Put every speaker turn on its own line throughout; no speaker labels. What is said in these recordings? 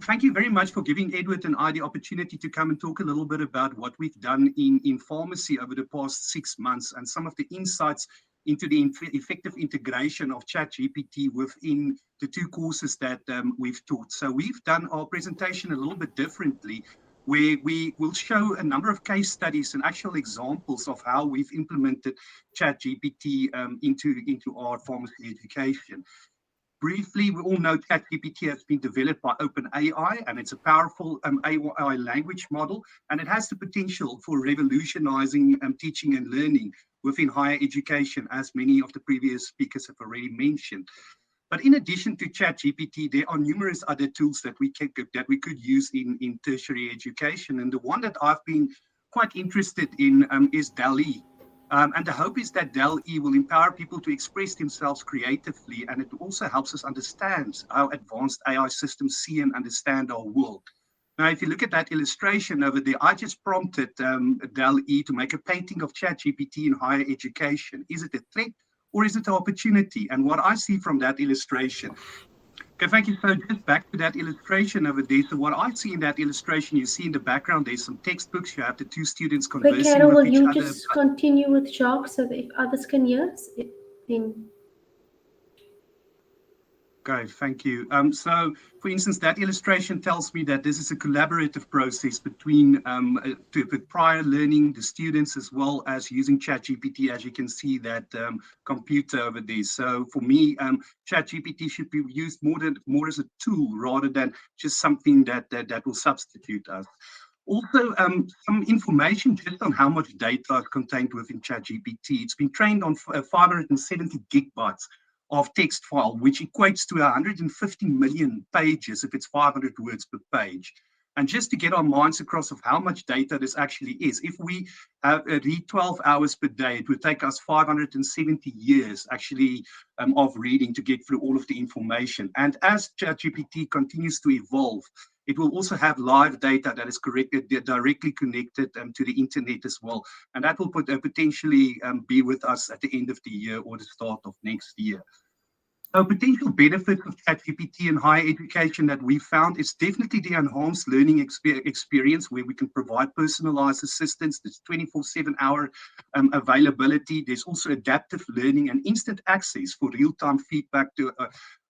Thank you very much for giving Edward and I the opportunity to come and talk a little bit about what we've done in pharmacy over the past 6 months and some of the insights into the effective integration of ChatGPT within the two courses that we've taught. So we've done our presentation a little bit differently, where we will show a number of case studies and actual examples of how we've implemented ChatGPT into our pharmacy education. Briefly, we all know ChatGPT has been developed by OpenAI, and it's a powerful AI language model, and it has the potential for revolutionizing teaching and learning within higher education, as many of the previous speakers have already mentioned. But in addition to ChatGPT, there are numerous other tools that we could use in tertiary education, and the one that I've been quite interested in is DALL-E. And the hope is that DALL-E will empower people to express themselves creatively, and it also helps us understand how advanced AI systems see and understand our world. Now, if you look at that illustration over there, I just prompted DALL-E to make a painting of ChatGPT in higher education. Is it a threat or is it an opportunity? And what I see from that illustration. Okay, thank you. So just back to that illustration over there. So what I see in that illustration, you see in the background, there's some textbooks. You have the two students conversing
Carol,
with each other.
will you just continue with Jacques so that if others can hear us, then...
Okay, thank you. So, for instance, that illustration tells me that this is a collaborative process between prior learning, the students, as well as using ChatGPT, as you can see that computer over there. So, for me, ChatGPT should be used more as a tool rather than just something that will substitute us. Also, some information just on how much data is contained within ChatGPT. It's been trained on 570 gigabytes of text file, which equates to 150 million pages if it's 500 words per page. And just to get our minds across of how much data this actually is, if we read 12 hours per day, it would take us 570 years actually of reading to get through all of the information. And as ChatGPT continues to evolve, it will also have live data that is directly connected to the internet as well. And that will potentially be with us at the end of the year or the start of next year. So potential benefits of ChatGPT in higher education that we found is definitely the enhanced learning experience, where we can provide personalized assistance. There's 24/7 hour availability. There's also adaptive learning and instant access for real-time feedback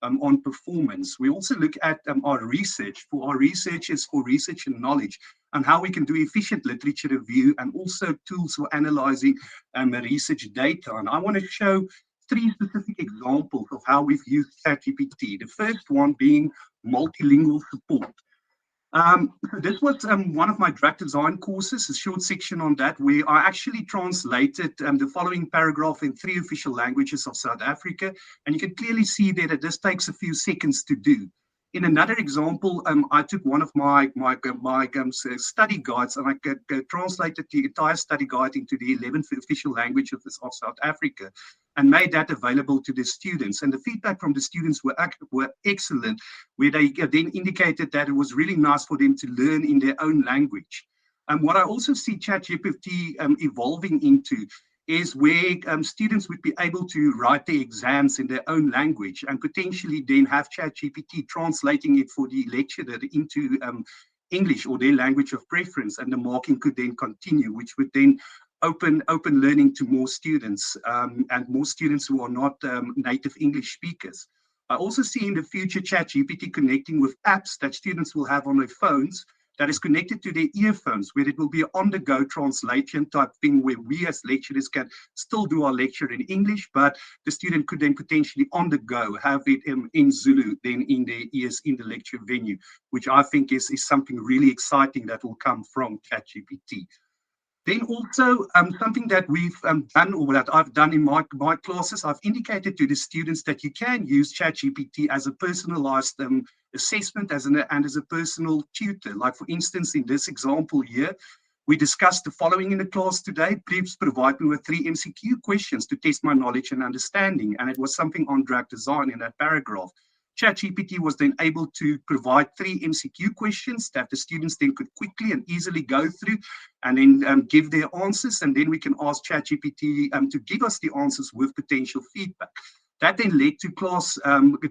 on performance. We also look at our research for our researchers for research and knowledge and how we can do efficient literature review and also tools for analyzing research data. And I want to show three specific examples of how we've used ChatGPT. The first one being multilingual support. This was one of my drug design courses, a short section on that, where I actually translated the following paragraph in 3 official languages of South Africa. And you can clearly see there that this takes a few seconds to do. In another example, I took one of my study guides and I translated the entire study guide into the 11th official language of South Africa and made that available to the students. And the feedback from the students were excellent, where they then indicated that it was really nice for them to learn in their own language. And what I also see ChatGPT evolving into is where students would be able to write their exams in their own language and potentially then have ChatGPT translating it for the lecturer into English or their language of preference, and the marking could then continue, which would then open learning to more students and more students who are not native English speakers. I also see in the future ChatGPT connecting with apps that students will have on their phones that is connected to their earphones, where it will be an on-the-go translation type thing where we as lecturers can still do our lecture in English, but the student could then potentially on the go have it in Zulu, then in their ears in the lecture venue, which I think is something really exciting that will come from ChatGPT. Then also something that we've done, or that I've done in my classes, I've indicated to the students that you can use ChatGPT as a personalized assessment and as a personal tutor. Like for instance, in this example here, we discussed the following in the class today. Please provide me with 3 MCQ questions to test my knowledge and understanding. And it was something on drug design in that paragraph. ChatGPT was then able to provide 3 MCQ questions that the students then could quickly and easily go through and then give their answers. And then we can ask ChatGPT to give us the answers with potential feedback. That then led to class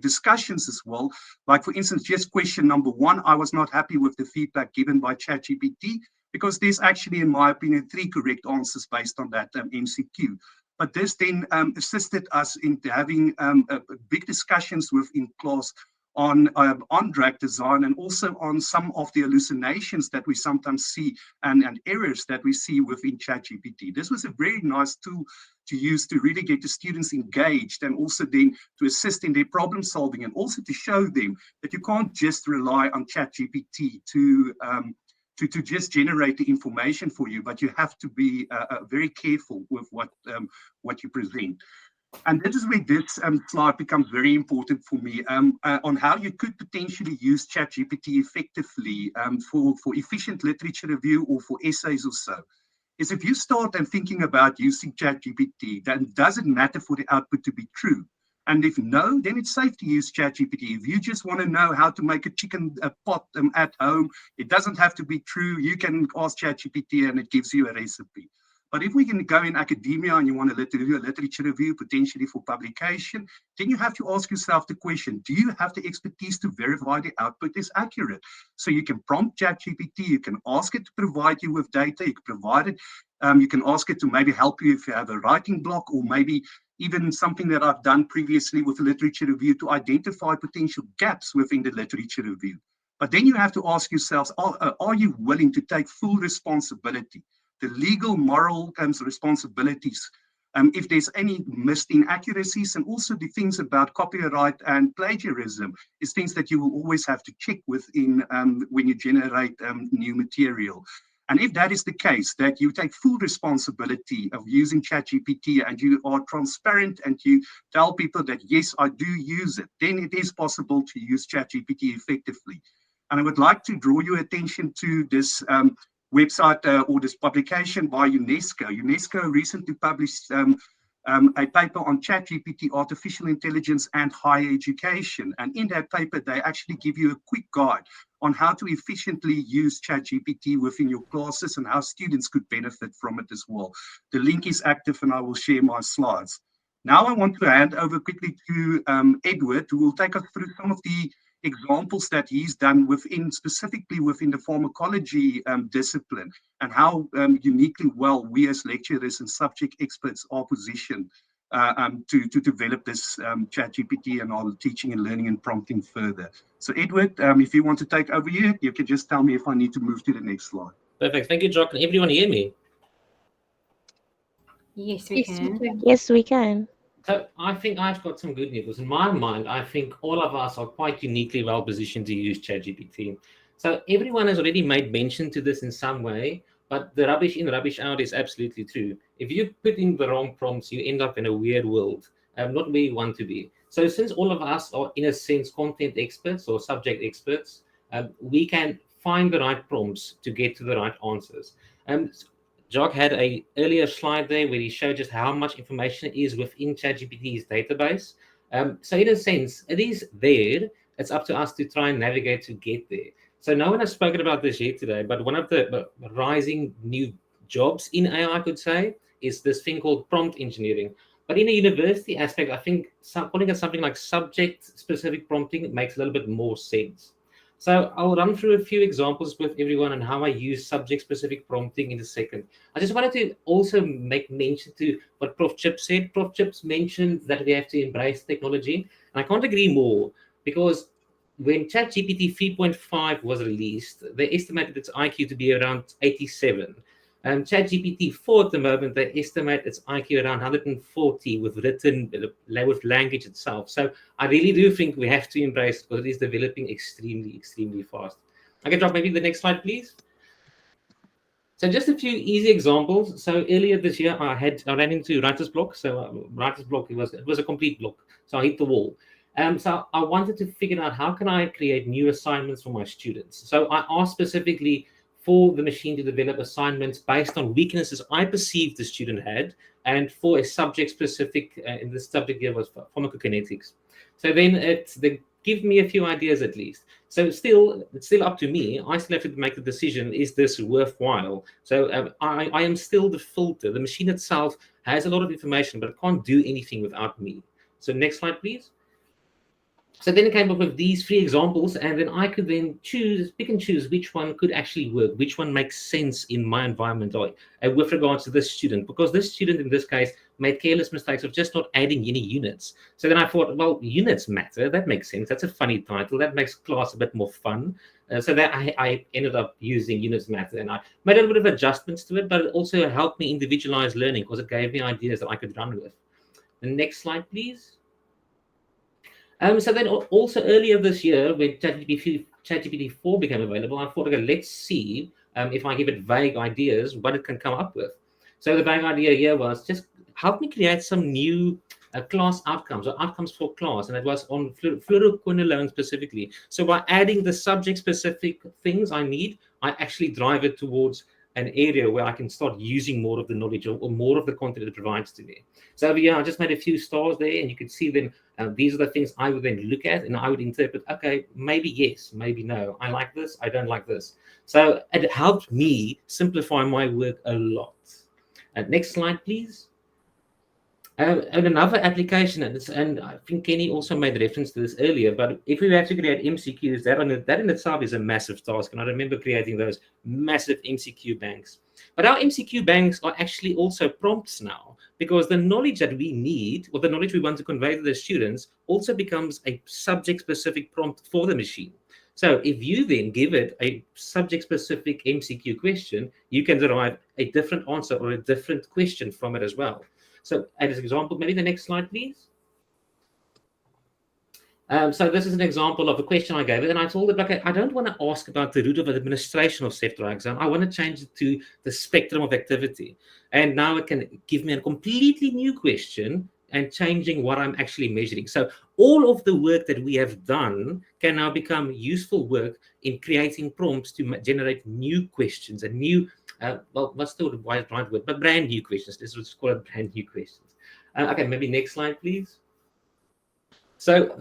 discussions as well. Like, for instance, just question number 1, I was not happy with the feedback given by ChatGPT, because there's actually, in my opinion, 3 correct answers based on that MCQ. But this then assisted us in having big discussions within class on drag design, and also on some of the hallucinations that we sometimes see, and errors that we see within ChatGPT. This was a very nice tool to use to really get the students engaged, and also then to assist in their problem solving, and also to show them that you can't just rely on ChatGPT to just generate the information for you, but you have to be very careful with what you present. And this is where this slide becomes very important for me, on how you could potentially use ChatGPT effectively for efficient literature review or for essays or so. Is if you start and thinking about using ChatGPT, then does it matter for the output to be true? And if no, then it's safe to use ChatGPT. If you just want to know how to make a chicken pot at home, it doesn't have to be true. You can ask ChatGPT and it gives you a recipe. But if we can go in academia and you want to do a literature review, potentially for publication, then you have to ask yourself the question, do you have the expertise to verify the output is accurate? So you can prompt ChatGPT, you can ask it to provide you with data, you can provide it, you can ask it to maybe help you if you have a writing block, or maybe even something that I've done previously with a literature review to identify potential gaps within the literature review. But then you have to ask yourselves, are you willing to take full responsibility? The legal, moral responsibilities, if there's any missed inaccuracies, and also the things about copyright and plagiarism is things that you will always have to check within when you generate new material. And if that is the case, that you take full responsibility of using ChatGPT, and you are transparent and you tell people that, yes, I do use it, then it is possible to use ChatGPT effectively. And I would like to draw your attention to this website or this publication by UNESCO. UNESCO recently published a paper on ChatGPT, artificial intelligence and higher education. And in that paper, they actually give you a quick guide on how to efficiently use ChatGPT within your classes, and how students could benefit from it as well. The link is active, and I will share my slides. Now I want to hand over quickly to Edward, who will take us through some of the examples that he's done specifically within the pharmacology discipline, and how uniquely well we as lecturers and subject experts are positioned to develop this ChatGPT and our teaching and learning and prompting further. So Edward, if you want to take over here, you can just tell me if I need to move to the next slide.
Perfect. Thank you, Jacques. Can everyone hear me?
Yes, we can.
Yes, we can.
So I think I've got some good news. In my mind, I think all of us are quite uniquely well positioned to use ChatGPT. So everyone has already made mention to this in some way, but the rubbish in, rubbish out is absolutely true. If you put in the wrong prompts, you end up in a weird world, not where you want to be. So since all of us are, in a sense, content experts or subject experts, we can find the right prompts to get to the right answers. Jacques had an earlier slide there where he showed just how much information is within ChatGPT's database. So in a sense, it is there. It's up to us to try and navigate to get there. So no one has spoken about this yet today, but one of the rising new jobs in AI, I could say, is this thing called prompt engineering. But in a university aspect, I think calling it something like subject-specific prompting makes a little bit more sense. So I'll run through a few examples with everyone on how I use subject-specific prompting in a second. I just wanted to also make mention to what Prof. Chip said. Prof. Chip's mentioned that we have to embrace technology. And I can't agree more, because when ChatGPT 3.5 was released, they estimated its IQ to be around 87. ChatGPT 4 at the moment, they estimate its IQ around 140 with language itself. So I really do think we have to embrace it, because it is developing extremely, extremely fast. I can drop maybe the next slide, please. So just a few easy examples. So earlier this year, I ran into writer's block. So writer's block, it was a complete block. So I hit the wall. So I wanted to figure out how can I create new assignments for my students. So I asked specifically for the machine to develop assignments based on weaknesses I perceived the student had, and for a subject specific, in the subject here was pharmacokinetics. So then they give me a few ideas at least. So it's still up to me. I still have to make the decision, is this worthwhile? So I am still the filter. The machine itself has a lot of information, but it can't do anything without me. So next slide, please. So then it came up with these 3 examples, and then I could then pick and choose which one could actually work, which one makes sense in my environment, or with regards to this student, because this student in this case made careless mistakes of just not adding any units. So then I thought, well, units matter. That makes sense. That's a funny title. That makes class a bit more fun. So that I ended up using units matter, and I made a little bit of adjustments to it, but it also helped me individualize learning because it gave me ideas that I could run with. The next slide, please. So then also earlier this year, when ChatGPT 4 became available, I thought, okay, let's see if I give it vague ideas, what it can come up with. So the vague idea here was just help me create some new class outcomes or outcomes for class. And it was on fluoroquinolone specifically. So by adding the subject-specific things I need, I actually drive it towards an area where I can start using more of the knowledge or more of the content it provides to me. So over here, I just made a few stars there, and you can see then these are the things I would then look at, and I would interpret, okay, maybe yes, maybe no. I like this, I don't like this. So it helped me simplify my work a lot. Next slide, please. And another application, and I think Kenny also made reference to this earlier, but if we have to create MCQs, that in itself is a massive task. And I remember creating those massive MCQ banks. But our MCQ banks are actually also prompts now, because the knowledge that we need, or the knowledge we want to convey to the students, also becomes a subject-specific prompt for the machine. So if you then give it a subject-specific MCQ question, you can derive a different answer or a different question from it as well. So as an example, maybe the next slide, please. So this is an example of a question I gave it, and I told it, okay, I don't want to ask about the route of administration of ceftriaxone. I want to change it to the spectrum of activity. And now it can give me a completely new question and changing what I'm actually measuring. So all of the work that we have done can now become useful work in creating prompts to generate new questions and new, well, what's the right word, but brand new questions. Let's just call it brand new questions. Okay, maybe next slide, please. So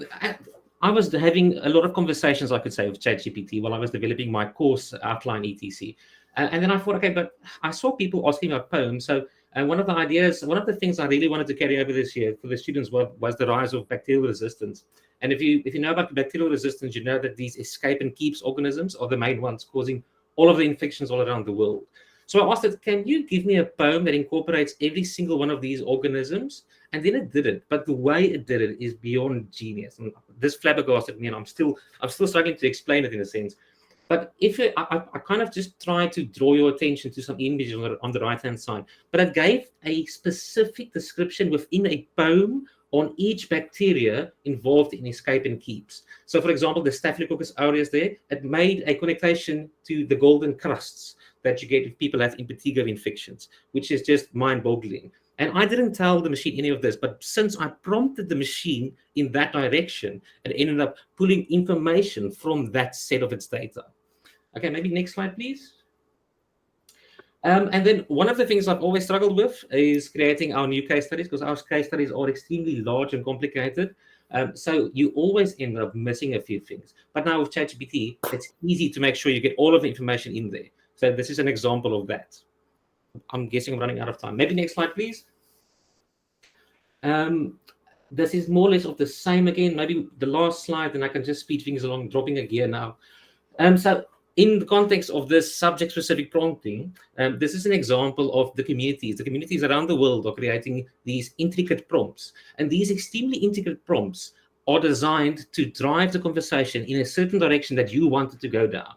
I was having a lot of conversations, I could say, with ChatGPT while I was developing my course outline, etc. And then I thought, okay, but I saw people asking about poems. So one of the things I really wanted to carry over this year for the students was the rise of bacterial resistance. And if you know about bacterial resistance, you know that these escape and keeps organisms are the main ones causing all of the infections all around the world. So I asked it, can you give me a poem that incorporates every single one of these organisms? And then it did it, but the way it did it is beyond genius. And this flabbergasted me, and I'm still struggling to explain it in a sense. But if I kind of just try to draw your attention to some images on the right-hand side, but it gave a specific description within a poem on each bacteria involved in escape and keeps. So, for example, the Staphylococcus aureus there, it made a connection to the golden crusts that you get if people have impetigo infections, which is just mind-boggling. And I didn't tell the machine any of this, but since I prompted the machine in that direction, it ended up pulling information from that set of its data. Okay, maybe next slide, please. And then one of the things I've always struggled with is creating our new case studies, because our case studies are extremely large and complicated. So you always end up missing a few things. But now with ChatGPT, it's easy to make sure you get all of the information in there. So this is an example of that. I'm guessing I'm running out of time. Maybe next slide, please. This is more or less of the same again. Maybe the last slide, and I can just speed things along, dropping a gear now. So in the context of this subject-specific prompting, this is an example of the communities. The communities around the world are creating these intricate prompts. And these extremely intricate prompts are designed to drive the conversation in a certain direction that you want it to go down.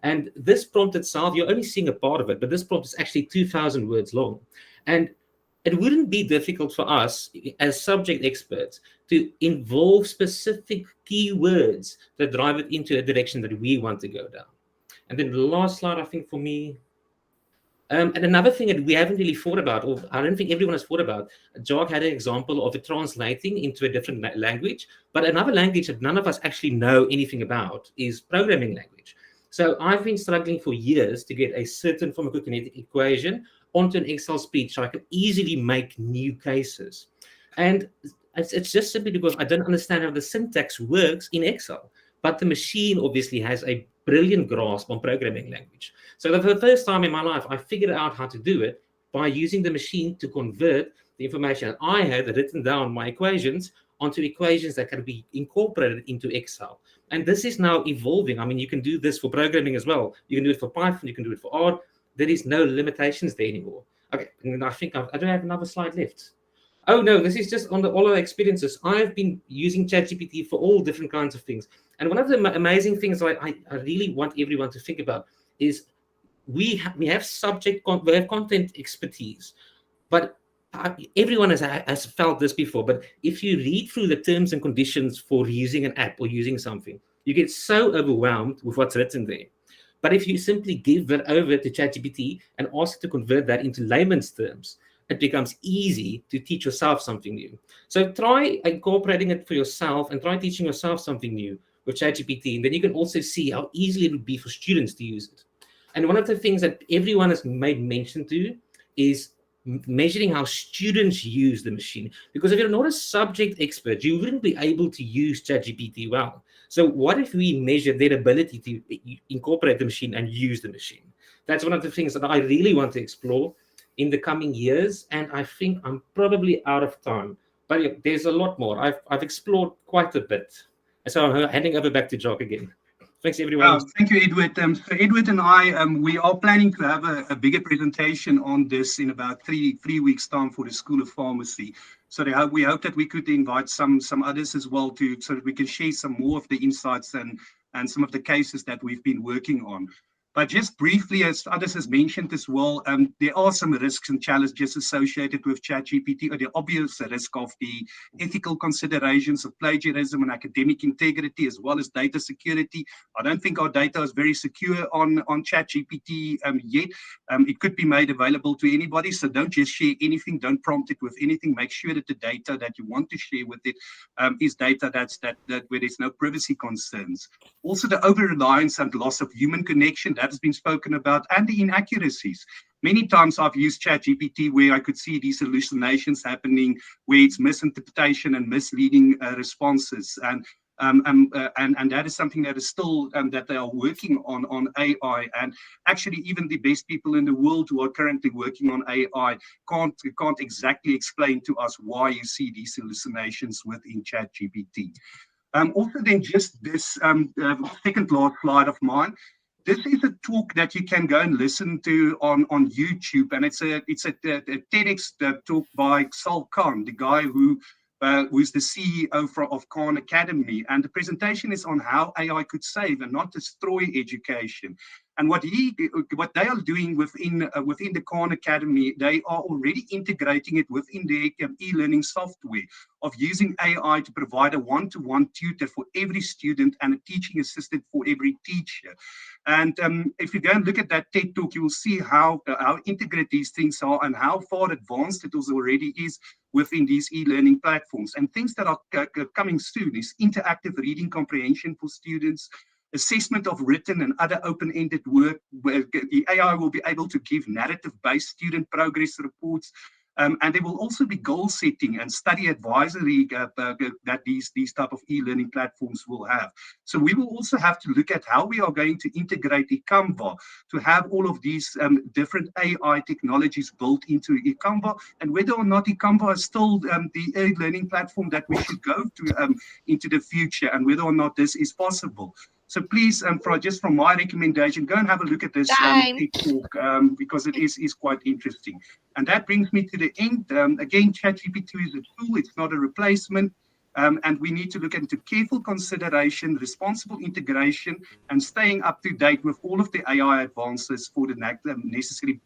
And this prompt itself, you're only seeing a part of it, but this prompt is actually 2,000 words long. And it wouldn't be difficult for us as subject experts to involve specific keywords that drive it into a direction that we want to go down. And then the last slide, I think, for me. And another thing that we haven't really thought about, or I don't think everyone has thought about, Jacques had an example of it translating into a different language. But another language that none of us actually know anything about is programming language. So I've been struggling for years to get a certain pharmacokinetic equation onto an Excel spreadsheet so I can easily make new cases. And it's just simply because I don't understand how the syntax works in Excel. But the machine obviously has a brilliant grasp on programming language. So for the first time in my life, I figured out how to do it by using the machine to convert the information I had written down, my equations, onto equations that can be incorporated into Excel. And this is now evolving. I mean, you can do this for programming as well. You can do it for Python, you can do it for R. There is no limitations there anymore. Okay, and I think I don't have another slide left. Oh no, this is just on all our experiences. I've been using ChatGPT for all different kinds of things. And one of the amazing things I really want everyone to think about is we have content expertise, but everyone has felt this before. But if you read through the terms and conditions for using an app or using something, you get so overwhelmed with what's written there. But if you simply give that over to ChatGPT and ask it to convert that into layman's terms, it becomes easy to teach yourself something new. So try incorporating it for yourself and try teaching yourself something new with ChatGPT. And then you can also see how easy it would be for students to use it. And one of the things that everyone has made mention to is measuring how students use the machine. Because if you're not a subject expert, you wouldn't be able to use ChatGPT well. So what if we measure their ability to incorporate the machine and use the machine? That's one of the things that I really want to explore in the coming years, and I think I'm probably out of time. But yeah, there's a lot more. I've explored quite a bit. So I'm handing over back to Jacques again. Thanks, everyone.
Thank you, Edward. So Edward and I, we are planning to have a bigger presentation on this in about three weeks' time for the School of Pharmacy. So we hope that we could invite some others as well so that we can share some more of the insights and some of the cases that we've been working on. But just briefly, as others has mentioned as well, there are some risks and challenges associated with ChatGPT, or the obvious risk of the ethical considerations of plagiarism and academic integrity, as well as data security. I don't think our data is very secure on ChatGPT yet. It could be made available to anybody, so don't just share anything. Don't prompt it with anything. Make sure that the data that you want to share with it is data that where there's no privacy concerns. Also, the over-reliance and loss of human connection, that has been spoken about, and the inaccuracies. Many times I've used ChatGPT where I could see these hallucinations happening, where it's misinterpretation and misleading responses, and that is something that is still that they are working on AI. And actually, even the best people in the world who are currently working on AI can't exactly explain to us why you see these hallucinations within ChatGPT. Also, then just this second last slide of mine. This is a talk that you can go and listen to on YouTube, and it's a TEDx talk by Sal Khan, the guy who's the CEO of Khan Academy, and the presentation is on how AI could save and not destroy education. And what they are doing within the Khan Academy, they are already integrating it within their e-learning software of using AI to provide a one-to-one tutor for every student and a teaching assistant for every teacher. And if you go and look at that TED Talk, you will see how integrated these things are and how far advanced it already is within these e-learning platforms. And things that are coming soon is interactive reading comprehension for students, assessment of written and other open-ended work, where the AI will be able to give narrative-based student progress reports. And there will also be goal setting and study advisory that these type of e-learning platforms will have. So we will also have to look at how we are going to integrate eCanva to have all of these different AI technologies built into eCanva, and whether or not eCanva is still the e-learning platform that we should go to into the future, and whether or not this is possible. So please, from my recommendation, go and have a look at this talk because it is quite interesting. And that brings me to the end. Again, ChatGPT is a tool; it's not a replacement. And we need to look into careful consideration, responsible integration, and staying up to date with all of the AI advances for the necessary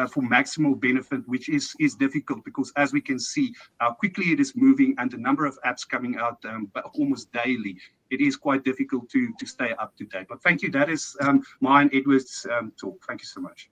for maximal benefit, which is difficult because, as we can see, how quickly it is moving and the number of apps coming out almost daily. It is quite difficult to stay up to date. But thank you. That is mine, Edward's talk. Thank you so much.